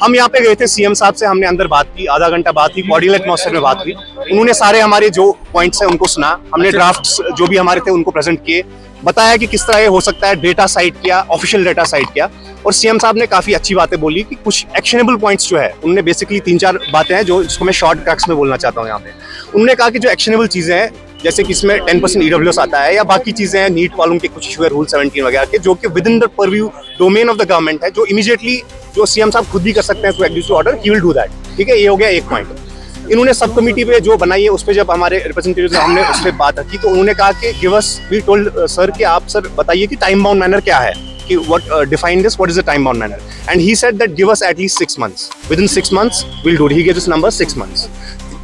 हम यहाँ पे गए थे सीएम साहब से, हमने अंदर बात की, आधा घंटा बात की, कॉर्डियल एटमॉस्फेयर में बात हुई। उन्होंने सारे हमारे जो पॉइंट्स हैं उनको सुना, हमने ड्राफ्ट्स जो भी हमारे थे उनको प्रेजेंट किए, बताया कि किस तरह ये हो सकता है, डेटा साइट क्या, ऑफिशियल डेटा साइट क्या। और सीएम साहब ने काफी अच्छी बातें बोली कि कुछ एक्शनेबल पॉइंट्स जो है, उन्होंने बेसिकली 3-4 बातें हैं जो जिसको मैं शॉर्ट ट्रैक्स में बोलना चाहता हूँ यहाँ पे। उन्होंने कहा कि जो एक्शनेबल चीजें हैं, जैसे कि इसमें 10% ईडब्ल्यूएस आता है, या बाकी चीजें हैं, नीट वालों के कुछ इशू है, रूल 17 वगैरह के, जो कि with in the purview domain of the government है, जो इमीडिएटली जो सीएम साहब खुद भी कर सकते हैं to execute order, he will do that. ठीक है, ये हो गया एक पॉइंट। इन्होंने सब कमेटी पे जो बनाई है उस पे जब हमारे रिप्रेजेंटेटिव हमने उस पे बात रखी, तो उन्होंने कहा कि give us, we told sir कि आप सर बताइए कि टाइम बाउंड मैनर क्या है, कि what define this, what is the time bound manner, and he said that give us at least 6 months, with in 6 months will do, he give this number 6 months।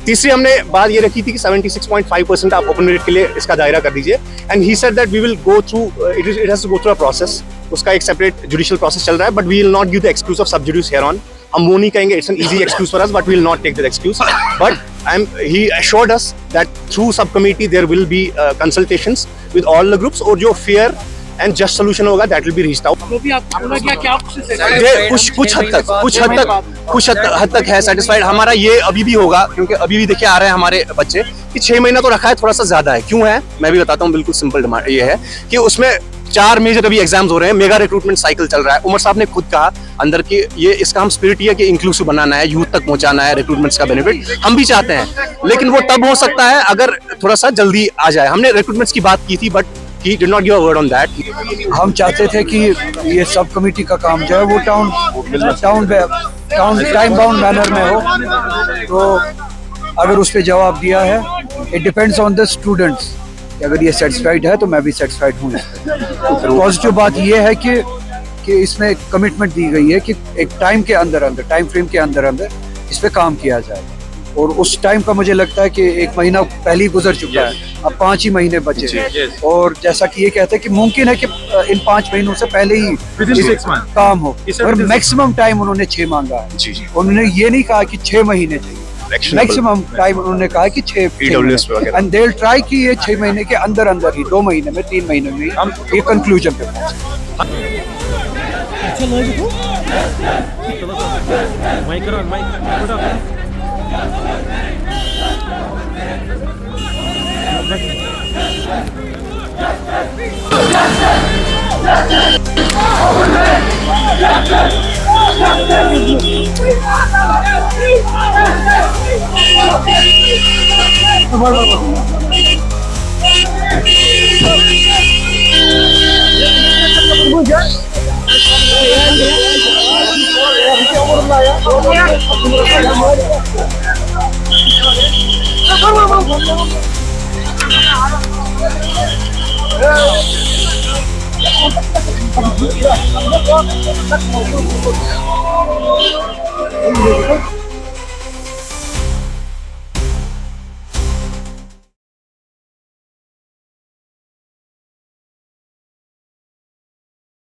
तीसरी हमने बात ये रखी थी कि 76.5% आप ओपन मेरिट के लिए इसका दायरा कर दीजिए, and he said that we will go through, it has to go through a process, उसका एक सेपरेट जुडिशियल प्रोसेस चल रहा है, but we will not give the excuse of sub judice here on. हम वो नहीं कहेंगे it's an easy excuse for us, but we will not take that excuse, but he assured us that through subcommittee there will be consultations with all the groups, और जो fair and just solution होगा that will be reached out। वो भी आपको बोला गया क्या कुछ हद तक है सेटिस्फाइड हमारा। ये अभी भी होगा, क्योंकि अभी भी देखिए आ रहे हैं हमारे बच्चे कि 6 महीना तो रखा है, थोड़ा सा ज्यादा है। क्यों है मैं भी बताता हूँ, बिल्कुल सिंपल डिमांड ये है कि उसमें 4 मेजर अभी एग्जाम्स हो रहे हैं, मेगा रिक्रूटमेंट साइकिल चल रहा है। उमर साहब ने खुद कहा अंदर की ये इसका हम स्पिरिट ये है कि इंक्लूसिव बनाना है, यूथ तक पहुंचाना है रिक्रूटमेंट्स का बेनिफिट, हम भी चाहते हैं, लेकिन वो तब हो सकता है अगर थोड़ा सा जल्दी आ जाए। हमने रिक्रूटमेंट्स की बात की थी, but he did not give a word on that। हम चाहते थे कि ये सब कमेटी का काम जो है वो टाउन टाइम बाउंड मैनर में हो, तो अगर उस पर जवाब दिया है, it depends on the students, अगर ये सेटिस्फाइड है तो मैं भी सेटिस्फाइड हूँ। पॉजिटिव बात ये है कि इसमें कमिटमेंट दी गई है कि एक टाइम फ्रेम के अंदर इस पे काम किया जाए, और उस टाइम का मुझे लगता है कि 1 महीना पहले ही गुजर चुका है, अब 5 ही महीने बचे, और जैसा कि ये कहते हैं कि मुमकिन है कि इन 5 महीनों से पहले ही काम हो, और मैक्सिमम टाइम उन्होंने 6 मांगा है। उन्होंने ये नहीं कहा कि 6 महीने चाहिए, मैक्सिमम टाइम उन्होंने कहा कि 6 एंड दे विल ट्राई कि ये 6 महीने के अंदर ही 2 महीने में 3 महीने में हम ये कंक्लूजन पे पहुंचे।